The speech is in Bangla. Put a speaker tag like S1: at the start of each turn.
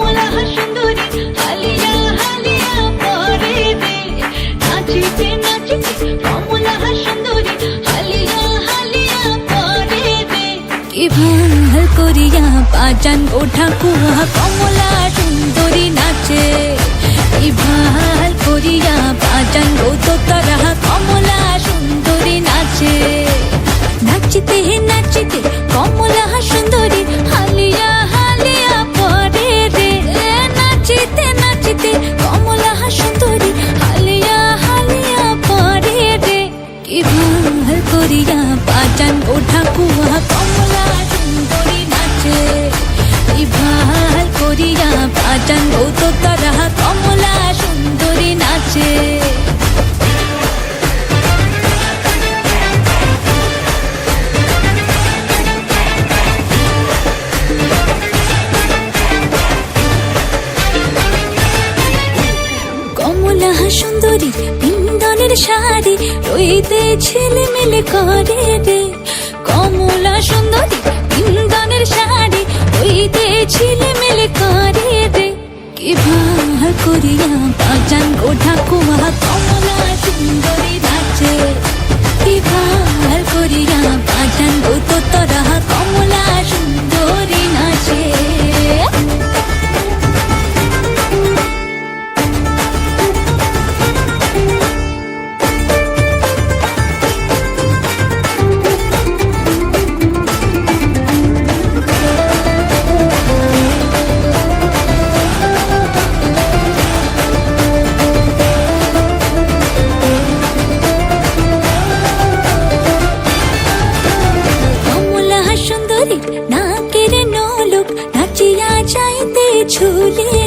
S1: কমলা সুন্দরী হালিয়া হালিয়া পরে রে, নাচিতে নাচিতে কমলা সুন্দরী হালিয়া হালিয়া পরে রে। কি ভাল করিয়া বাজান ও ঠাকুয়া কমলা সুন্দরী নাচে, কি ভাল করিয়া বাজান ও দোতারা কমলা সুন্দরী নাচে। নাচিতে নাচিতে কমলা সুন্দরী হালিয়া হালিয়া পরে রে, নাচিতে নাচিতে কমলা সুন্দরী হালিয়া হালিয়া পরে রে। কি ভাল করিয়া বাজান ও ঠাকুয়া কমলা সুন্দরী নাচে, কি ভাল করিয়া বাজান ও দোতারা কমলা সুন্দরী নাচে। কমলা সুন্দরী বিন্দনের শাড়ি রইতে ছেলেমেলে করে রে, কমলা সুন্দরী বিন্দনের শাড়ি রইতে ছেলেমেলে করে রে। কি ভাল করিয়া বাজান গো ঠাকুমা কমলা সুন্দরী নাচে, কি ভাল করিয়া বাজান গো তোতরা কমলা সুন্দরী নাচে। নাকের নলক নাচিয়া যাইতে ঝুলে